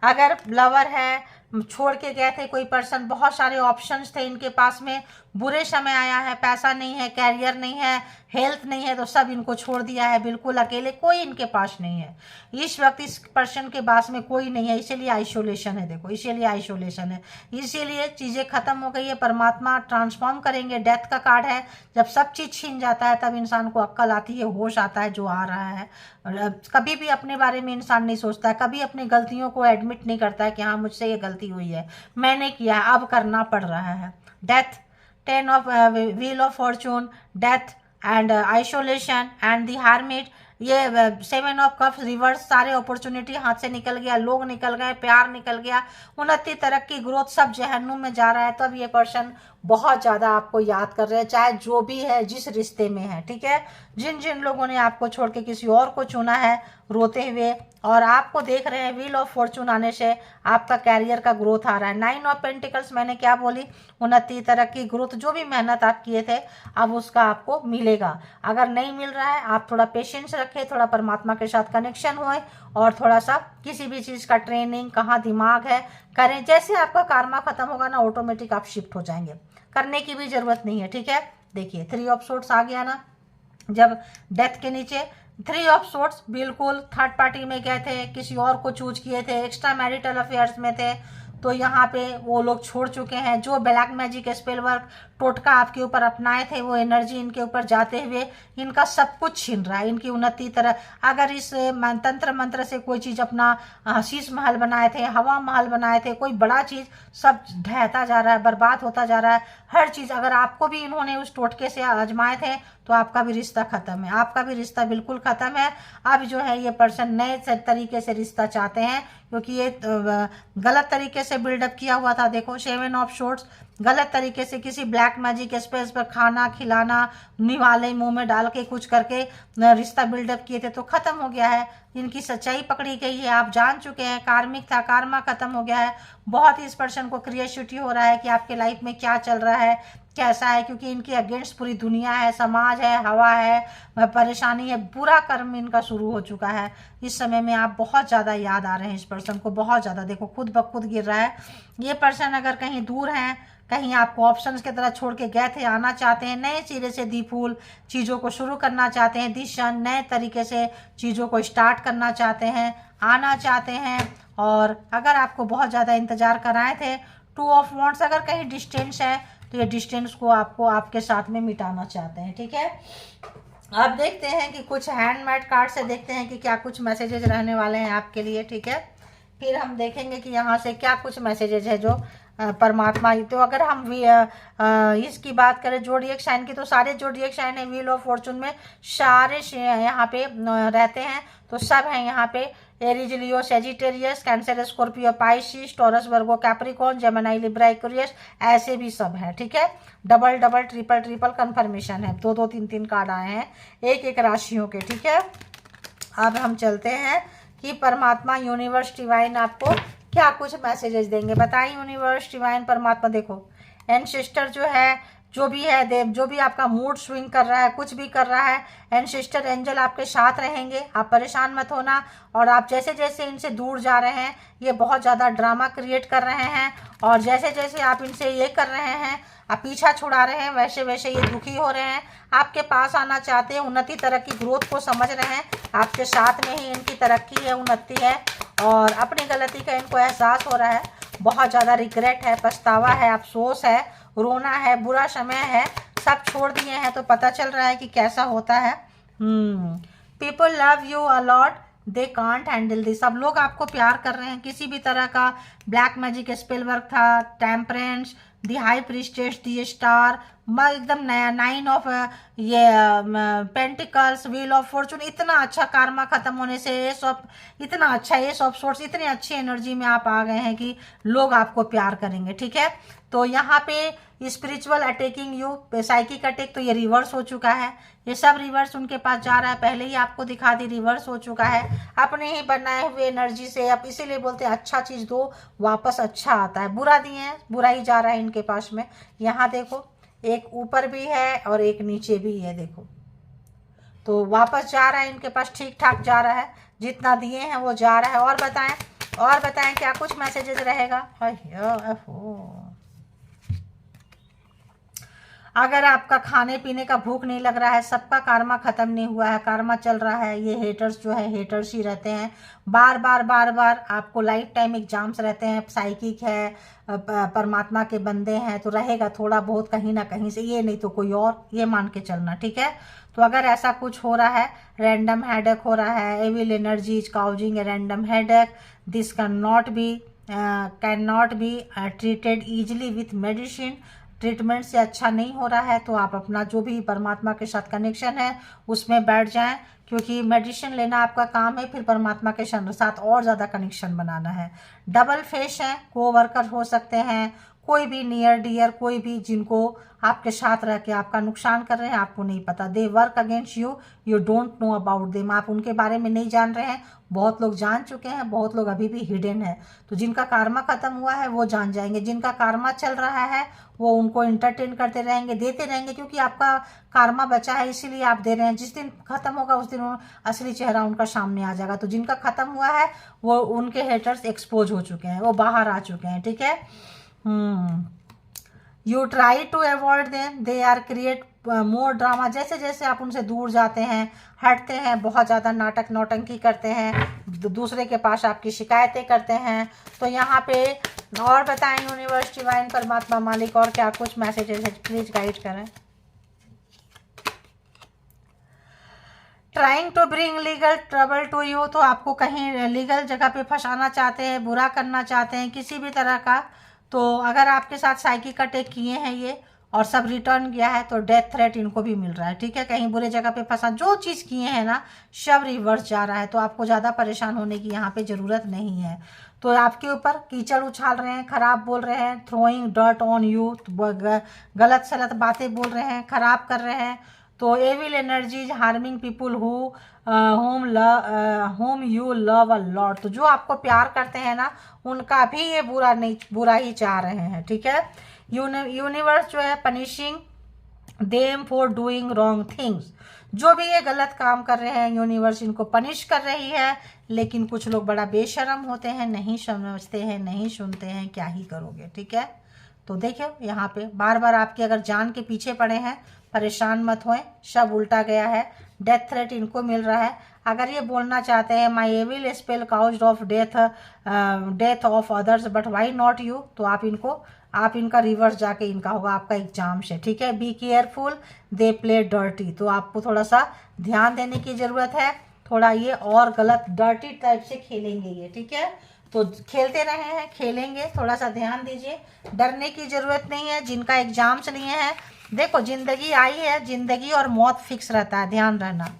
Speaker 1: अगर लवर है, छोड़ के गए थे कोई पर्सन, बहुत सारे ऑप्शंस थे इनके पास में, बुरे समय आया है, पैसा नहीं है, कैरियर नहीं है, हेल्थ नहीं है, तो सब इनको छोड़ दिया है, बिल्कुल अकेले, कोई इनके पास नहीं है इस वक्त। इस पर्सन के पास में कोई नहीं है, इसीलिए आइसोलेशन है। देखो इसीलिए आइसोलेशन है, इसीलिए चीज़ें खत्म हो गई है। परमात्मा ट्रांसफॉर्म करेंगे, डेथ का कार्ड है। जब सब चीज़ छीन जाता है तब इंसान को अक्ल आती है, होश आता है जो आ रहा है। कभी भी अपने बारे में इंसान नहीं सोचता है, कभी अपनी गलतियों को एडमिट नहीं करता है कि हाँ मुझसे ये गलती हुई है, मैंने किया, अब करना पड़ रहा है। Death, 10 of wheel of Fortune, death and isolation and the hermit, ये 7 ऑफ कप्स रिवर्स, सारे अपॉर्चुनिटी हाथ से निकल गया, लोग निकल गए, प्यार निकल गया, उन्नति, तरक्की, ग्रोथ सब जहन्नुम में जा रहा है। तब ये पर्सन बहुत ज़्यादा आपको याद कर रहे हैं, चाहे जो भी है, जिस रिश्ते में है। ठीक है, जिन जिन लोगों ने आपको छोड़ के किसी और को चुना है रोते हुए, और आपको देख रहे हैं व्हील ऑफ फॉर्चून आने से आपका कैरियर का ग्रोथ आ रहा है। 9 ऑफ पेंटिकल्स, मैंने क्या बोली, उन्नति, तरक्की, ग्रोथ, जो भी मेहनत आप किए थे अब उसका आपको मिलेगा। अगर नहीं मिल रहा है, आप थोड़ा पेशेंस रखें, थोड़ा परमात्मा के साथ कनेक्शन हुए, और थोड़ा सा किसी भी चीज़ का ट्रेनिंग, कहाँ दिमाग है, करें। जैसे आपका कार्मा खत्म होगा ना, ऑटोमेटिक आप शिफ्ट हो जाएंगे, करने की भी जरूरत नहीं है। ठीक है, देखिए 3 ऑफ सोर्ट्स आ गया ना, जब डेथ के नीचे थ्री ऑफ सोर्ट्स, बिल्कुल थर्ड पार्टी में गए थे, किसी और को चूज किए थे, एक्स्ट्रा मैरिटल अफेयर्स में थे, तो यहाँ पे वो लोग छोड़ चुके हैं। जो ब्लैक मैजिक स्पेल वर्क टोटका आपके ऊपर अपनाए थे, वो एनर्जी इनके ऊपर जाते हुए इनका सब कुछ छीन रहा है, इनकी उन्नति तरह। अगर इस तंत्र मंत्र से कोई चीज़ अपना शीश महल बनाए थे, हवा महल बनाए थे, कोई बड़ा चीज़, सब ढहता जा रहा है, बर्बाद होता जा रहा है हर चीज़। अगर आपको भी इन्होंने उस टोटके से आजमाए थे तो आपका भी रिश्ता खत्म है, आपका भी रिश्ता बिल्कुल खत्म है। अब जो है ये पर्सन नए तरीके से रिश्ता चाहते हैं, क्योंकि ये गलत तरीके से बिल्डअप किया हुआ था। देखो सेवन ऑफ शॉर्ट्स, गलत तरीके से किसी ब्लैक मैजिक स्पेस पर खाना खिलाना, निवाले मुंह में डाल के कुछ करके रिश्ता बिल्डअप किए थे, तो खत्म हो गया है। इनकी सच्चाई पकड़ी गई है, आप जान चुके हैं, कार्मिक था, कार्मा खत्म हो गया है। बहुत ही इस पर्सन को क्रिएटिविटी हो रहा है कि आपके लाइफ में क्या चल रहा है, कैसा है, क्योंकि इनके अगेंस्ट पूरी दुनिया है, समाज है, हवा है, परेशानी है, बुरा कर्म इनका शुरू हो चुका है। इस समय में आप बहुत ज़्यादा याद आ रहे हैं इस पर्सन को, बहुत ज़्यादा। देखो खुद ब खुद गिर रहा है ये पर्सन। अगर कहीं दूर हैं, कहीं आपको ऑप्शंस की तरह छोड़ के गए थे, आना चाहते हैं, नए सिरे से दीफूल चीज़ों को शुरू करना चाहते हैं, दिशन नए तरीके से चीज़ों को स्टार्ट करना चाहते हैं, आना चाहते हैं। और अगर आपको बहुत ज़्यादा इंतज़ार कराए थे, टू ऑफ वॉन्ट्स, अगर कहीं डिस्टेंस है तो ये डिस्टेंस को आपको आपके साथ में मिटाना चाहते हैं, ठीक है। अब देखते हैं कि कुछ हैंडमेड कार्ड से देखते हैं कि क्या कुछ मैसेजेस रहने वाले हैं आपके लिए, ठीक है। फिर हम देखेंगे कि यहाँ से क्या कुछ मैसेजेस है जो परमात्मा। तो अगर हम इसकी बात करें जोडिएक साइन की, तो सारे जोडिएक साइन है व्हील ऑफ फॉर्चून में, सारे यहाँ पे रहते हैं, तो सब हैं यहाँ पे। Aries, Leo, Sagittarius, Cancer, Scorpio, Pisces, Taurus, Virgo, Capricorn, Gemini, Libra, Aquarius, ऐसे भी सब है, ठीक है। Double double triple triple confirmation है, दो दो तीन तीन कार्ड आए हैं एक एक राशियों के, ठीक है। अब हम चलते हैं कि परमात्मा यूनिवर्स डिवाइन आपको क्या कुछ मैसेजेस देंगे, बताएं यूनिवर्स डिवाइन परमात्मा। देखो एंसेस्टर जो है, जो भी है देव, जो भी आपका मूड स्विंग कर रहा है, कुछ भी कर रहा है, एंसेस्टर एंजल आपके साथ रहेंगे, आप परेशान मत होना। और आप जैसे जैसे इनसे दूर जा रहे हैं, ये बहुत ज़्यादा ड्रामा क्रिएट कर रहे हैं, और जैसे जैसे आप इनसे ये कर रहे हैं, आप पीछा छुड़ा रहे हैं, वैसे वैसे ये दुखी हो रहे हैं, आपके पास आना चाहते हैं, उन्नति तरक्की ग्रोथ को समझ रहे हैं, आपके साथ में ही इनकी तरक्की है, उन्नति है, और अपनी गलती का इनको एहसास हो रहा है। बहुत ज़्यादा रिग्रेट है, पछतावा है, अफसोस है, रोना है, बुरा समय है, सब छोड़ दिए हैं, तो पता चल रहा है कि कैसा होता है। People love you a lot, they can't handle this. सब लोग आपको प्यार कर रहे हैं, किसी भी तरह का ब्लैक मैजिक स्पेल वर्क था, टेम्परेंस, दी हाई प्रिस्टेस, दी स्टार, एकदम नया, नाइन ऑफ ये पेंटिकल्स, व्हील ऑफ फॉर्चून, इतना अच्छा कार्मा खत्म होने से ये सब इतना अच्छा, ये सब सोर्स इतनी अच्छी एनर्जी में आप आ गए हैं कि लोग आपको प्यार करेंगे, ठीक है। तो यहाँ पे spiritual attacking you, psychic attack, तो ये रिवर्स हो चुका है, ये सब रिवर्स उनके पास जा रहा है, पहले ही आपको दिखा दी रिवर्स हो चुका है अपने ही बनाए हुए एनर्जी से। आप इसीलिए बोलते हैं अच्छा चीज़ दो वापस अच्छा आता है, बुरा दिए हैं बुरा ही जा रहा है इनके पास में। यहाँ देखो एक ऊपर भी है और एक नीचे भी है, देखो तो वापस जा रहा है इनके पास, ठीक ठाक जा रहा है, जितना दिए हैं वो जा रहा है। और बताएं क्या कुछ मैसेजेस रहेगा। अगर आपका खाने पीने का भूख नहीं लग रहा है, सबका कार्मा खत्म नहीं हुआ है, कार्मा चल रहा है, ये हेटर्स जो है हेटर्स ही रहते हैं, बार बार आपको लाइफ टाइम एग्जाम्स रहते हैं, साइकिक है, परमात्मा के बंदे हैं, तो रहेगा थोड़ा बहुत कहीं ना कहीं से, ये नहीं तो कोई और, ये मान के चलना, ठीक है। तो अगर ऐसा कुछ हो रहा है, रैंडम हेडेक हो रहा है, evil energy is causing a random headache, this can not be treated easily with medicine, treatment से अच्छा नहीं हो रहा है, तो आप अपना जो भी परमात्मा के साथ कनेक्शन है उसमें बैठ जाएं, क्योंकि मेडिसिन लेना आपका काम है, फिर परमात्मा के साथ और ज़्यादा कनेक्शन बनाना है। डबल फेस है, को वर्कर हो सकते हैं, कोई भी नियर डियर, कोई भी जिनको आपके साथ रह के आपका नुकसान कर रहे हैं, आपको नहीं पता, they work against you, you don't know about them, आप उनके बारे में नहीं जान रहे हैं, बहुत लोग जान चुके हैं, बहुत लोग अभी भी हिडन है। तो जिनका कार्मा खत्म हुआ है वो जान जाएंगे, जिनका कार्मा चल रहा है वो उनको इंटरटेन करते रहेंगे, देते रहेंगे, क्योंकि आपका कार्मा बचा है इसीलिए आप दे रहे हैं। जिस दिन खत्म होगा उस दिन असली चेहरा उनका सामने आ जाएगा। तो जिनका खत्म हुआ है वो उनके हेटर्स एक्सपोज हो चुके हैं, वो बाहर आ चुके हैं, ठीक है। You try to avoid them, they are create more drama, जैसे जैसे आप उनसे दूर जाते हैं, हटते हैं, बहुत ज़्यादा नाटक नौटंकी करते हैं, दूसरे के पास आपकी शिकायतें करते हैं। तो यहाँ पे और बताएं यूनिवर्स डिवाइन परमात्मा मालिक और क्या कुछ मैसेजेस है, प्लीज गाइड करें। Trying to bring legal trouble to you, तो आपको कहीं लीगल जगह पे फंसाना चाहते हैं, बुरा करना चाहते हैं किसी भी तरह का। तो अगर आपके साथ साइकिक अटैक किए हैं ये और सब रिटर्न किया है तो डेथ थ्रेट इनको भी मिल रहा है, ठीक है। कहीं बुरे जगह पे फंसा, जो चीज़ किए हैं ना सब रिवर्स जा रहा है। तो आपको ज़्यादा परेशान होने की यहाँ पे ज़रूरत नहीं है। तो आपके ऊपर कीचड़ उछाल रहे हैं, खराब बोल रहे हैं, थ्रोइंग डर्ट ऑन यू, गलत सलत बातें बोल रहे हैं, खराब कर रहे हैं। तो evil energies harming people whom you love a lot, तो जो आपको प्यार करते हैं ना उनका भी ये बुरा ही चाह रहे हैं, ठीक है। यूनिवर्स जो है punishing them for doing wrong things, जो भी ये गलत काम कर रहे हैं यूनिवर्स इनको पनिश कर रही है। लेकिन कुछ लोग बड़ा बेशर्म होते हैं, नहीं समझते हैं, नहीं सुनते हैं, क्या ही करोगे, ठीक है। तो देखिए यहाँ पे बार बार आपके अगर जान के पीछे पड़े हैं, परेशान मत होएं, सब उल्टा गया है, डेथ थ्रेट इनको मिल रहा है। अगर ये बोलना चाहते हैं my evil spell caused of death of others but why not you, तो आप इनका रिवर्स जाके इनका होगा आपका एग्जाम से, ठीक है। Be careful they play dirty, तो आपको थोड़ा सा ध्यान देने की ज़रूरत है, थोड़ा ये और गलत डर्टी टाइप से खेलेंगे ये, ठीक है। तो खेलते रहे हैं, खेलेंगे, थोड़ा सा ध्यान दीजिए, डरने की ज़रूरत नहीं है। जिनका एग्जाम्स लिए हैं, देखो जिंदगी आई है, जिंदगी और मौत फिक्स रहता है, ध्यान रहना,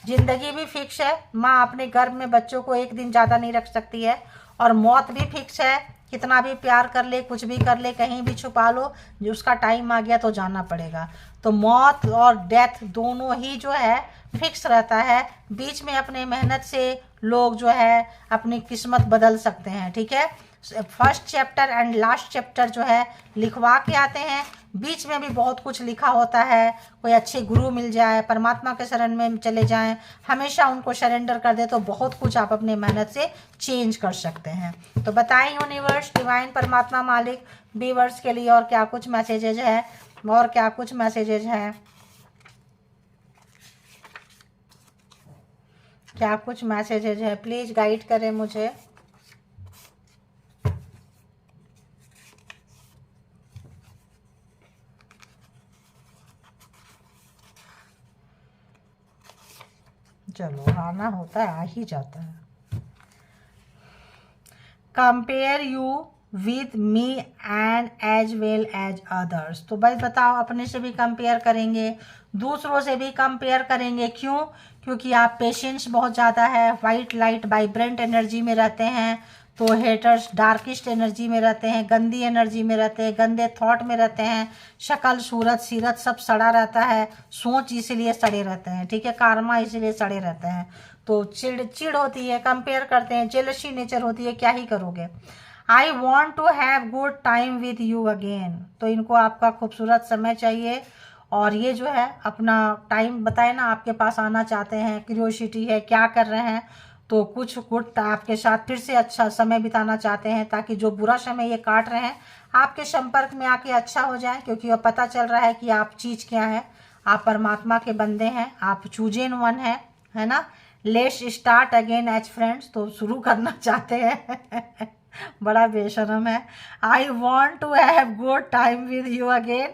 Speaker 1: जिंदगी भी फिक्स है। माँ अपने गर्भ में बच्चों को एक दिन ज़्यादा नहीं रख सकती है, और मौत भी फिक्स है। कितना भी प्यार कर ले, कुछ भी कर ले, कहीं भी छुपा लो, जो उसका टाइम आ गया तो जाना पड़ेगा। तो मौत और डेथ दोनों ही जो है फिक्स रहता है। बीच में अपने मेहनत से लोग जो है अपनी किस्मत बदल सकते हैं, ठीक है। First chapter and last chapter जो है लिखवा के आते हैं, बीच में भी बहुत कुछ लिखा होता है। कोई अच्छे गुरु मिल जाए, परमात्मा के शरण में चले जाएं, हमेशा उनको सरेंडर कर दे, तो बहुत कुछ आप अपने मेहनत से चेंज कर सकते हैं। तो बताएं यूनिवर्स डिवाइन परमात्मा मालिक व्यूअर्स के लिए और क्या कुछ मैसेजेज है, और क्या कुछ मैसेजेज हैं, क्या कुछ मैसेजेज है, प्लीज गाइड करें मुझे। चलो आना होता है, आ ही जाता है। Compare you with me and as well as others, तो भाई बताओ, अपने से भी कंपेयर करेंगे, दूसरों से भी कंपेयर करेंगे, क्यों? क्योंकि आप पेशेंस बहुत ज़्यादा है, वाइट लाइट वाइब्रेंट एनर्जी में रहते हैं। तो हेटर्स डार्किस्ट एनर्जी में रहते हैं, गंदी एनर्जी में रहते हैं, गंदे थॉट में रहते हैं, शक्ल सूरत सीरत सब सड़ा रहता है, सोच इसीलिए सड़े रहते हैं, ठीक है, कार्मा इसीलिए सड़े रहते हैं। तो चिड़ होती है, कंपेयर करते हैं, जेलसी नेचर होती है, क्या ही करोगे। I want to have good time with you again, तो इनको आपका खूबसूरत समय चाहिए, और ये जो है अपना टाइम बताए ना आपके पास आना चाहते हैं, क्यूरियोसिटी है, क्या कर रहे हैं, तो कुछ गुड आपके साथ फिर से अच्छा समय बिताना चाहते हैं, ताकि जो बुरा समय ये काट रहे हैं आपके संपर्क में आके अच्छा हो जाए। क्योंकि अब पता चल रहा है कि आप चीज़ क्या है, आप परमात्मा के बंदे हैं, आप चूजन वन है ना। Let's start again as friends, तो शुरू करना चाहते हैं बड़ा बेशरम है। I want to have good time with you again,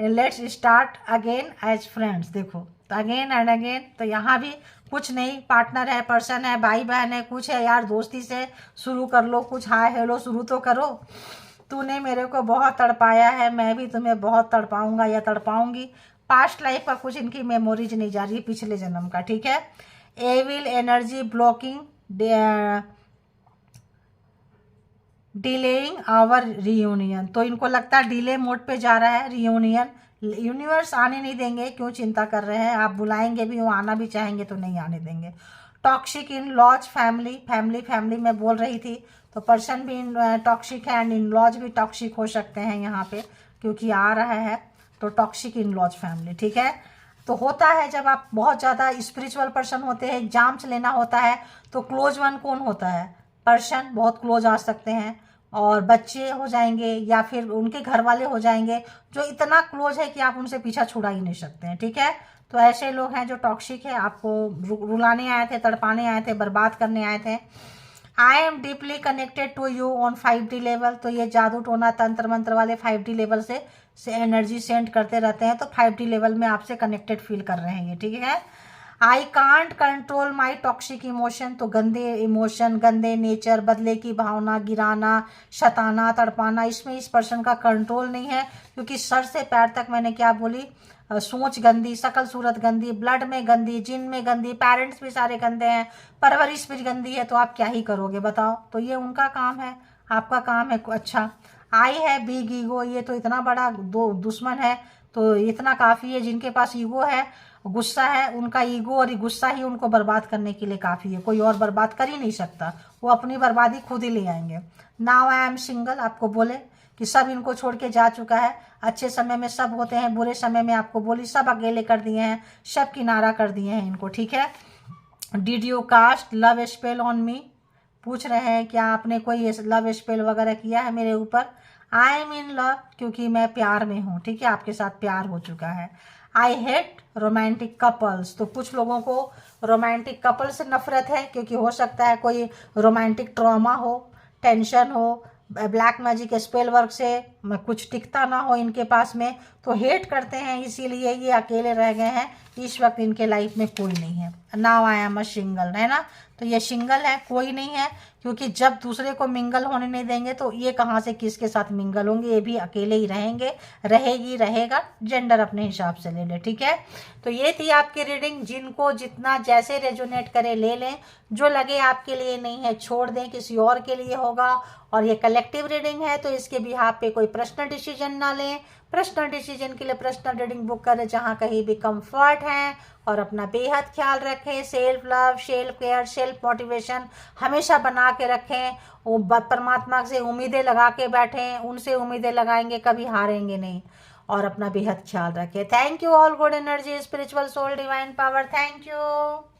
Speaker 1: let's start again as friends. देखो तो अगेन एंड अगेन, तो यहाँ भी कुछ नहीं, पार्टनर है, पर्सन है, भाई बहन है, कुछ है यार, दोस्ती से शुरू कर लो, कुछ हाय हेलो शुरू तो करो। तूने मेरे को बहुत तड़पाया है, मैं भी तुम्हें बहुत तड़पाऊंगा या तड़पाऊंगी। पास्ट लाइफ का कुछ इनकी मेमोरीज नहीं जा रही, पिछले जन्म का, ठीक है। Evil energy blocking delaying our reunion, तो इनको लगता है डिले मोड पे जा रहा है रियूनियन, यूनिवर्स आने नहीं देंगे, क्यों चिंता कर रहे हैं, आप बुलाएंगे भी, वो आना भी चाहेंगे तो नहीं आने देंगे। टॉक्सिक इन लॉज फैमिली में बोल रही थी, तो पर्सन भी टॉक्सिक है एंड इन लॉज भी टॉक्सिक हो सकते हैं यहाँ पे, क्योंकि आ रहा है। तो टॉक्सिक इन लॉज फैमिली, ठीक है। तो होता है जब आप बहुत ज़्यादा स्पिरिचुअल पर्सन होते हैं, एग्जाम्स लेना होता है, तो क्लोज वन कौन होता है? पर्सन बहुत क्लोज आ सकते हैं, और बच्चे हो जाएंगे या फिर उनके घर वाले हो जाएंगे जो इतना क्लोज है कि आप उनसे पीछा छुड़ा ही नहीं सकते हैं, ठीक है। तो ऐसे लोग हैं जो टॉक्सिक है, आपको रुलाने आए थे, तड़पाने आए थे, बर्बाद करने आए थे। I am deeply connected to you on 5D level. तो ये जादू टोना तंत्र मंत्र वाले 5D लेवल से एनर्जी सेंड करते रहते हैं, तो 5D लेवल में आपसे कनेक्टेड फील कर रहे हैं ये, ठीक है। I can't control my toxic emotion. तो गंदे इमोशन, गंदे नेचर, बदले की भावना, गिराना, शताना, तड़पाना, इसमें इस पर्सन का कंट्रोल नहीं है, क्योंकि सर से पैर तक मैंने क्या बोली, सोच गंदी, शकल सूरत गंदी, ब्लड में गंदी, जिन में गंदी, पेरेंट्स भी सारे गंदे हैं, परवरिश भी गंदी है, तो आप क्या ही करोगे बताओ। तो ये उनका काम है, आपका काम है अच्छा। आई है बिग ईगो। ये तो इतना बड़ा दुश्मन है, तो इतना काफ़ी है। जिनके पास ईगो है, गुस्सा है, उनका ईगो और गुस्सा ही उनको बर्बाद करने के लिए काफ़ी है, कोई और बर्बाद कर ही नहीं सकता, वो अपनी बर्बादी खुद ही ले आएंगे। Now I am single. आपको बोले कि सब इनको छोड़ के जा चुका है, अच्छे समय में सब होते हैं, बुरे समय में आपको बोली सब अकेले कर दिए हैं, सब किनारा कर दिए हैं इनको, ठीक है। Did you cast love spell on me. पूछ रहे हैं क्या आपने कोई लव स्पेल वगैरह किया है मेरे ऊपर। आई एम इन लव, क्योंकि मैं प्यार में हूँ, ठीक है, आपके साथ प्यार हो चुका है। I hate romantic couples. तो कुछ लोगों को रोमांटिक कपल से नफरत है, क्योंकि हो सकता है कोई रोमांटिक ट्रॉमा हो, टेंशन हो, ब्लैक मैजिक स्पेल वर्क से कुछ टिकता ना हो इनके पास में, तो हेट करते हैं, इसीलिए ये अकेले रह गए हैं। इस वक्त इनके लाइफ में कोई नहीं है। Now I am a single, है ना। तो ये सिंगल है, कोई नहीं है, क्योंकि जब दूसरे को मिंगल होने नहीं देंगे तो ये कहाँ से किसके साथ मिंगल होंगे, ये भी अकेले ही रहेंगे, रहेगी, रहेगा, जेंडर अपने हिसाब से ले ले, ठीक है। तो ये थी आपकी रीडिंग, जिनको जितना जैसे रेजोनेट करे ले लें, जो लगे आपके लिए नहीं है छोड़ दें, किसी और के लिए होगा। और ये कलेक्टिव रीडिंग है, तो इसके बिहाफ पे कोई पर्सनल डिसीजन ना लें। पर्सनल डिसीजन के लिए पर्सनल रीडिंग बुक करें जहाँ कहीं भी कंफर्ट है, और अपना बेहद ख्याल रखें। Self love, self care, self motivation हमेशा बना के रखें। वो परमात्मा से उम्मीदें लगा के बैठें, उनसे उम्मीदें लगाएंगे, कभी हारेंगे नहीं। और अपना बेहद ख्याल रखें। Thank you all, good energy, spiritual soul, divine power, thank you.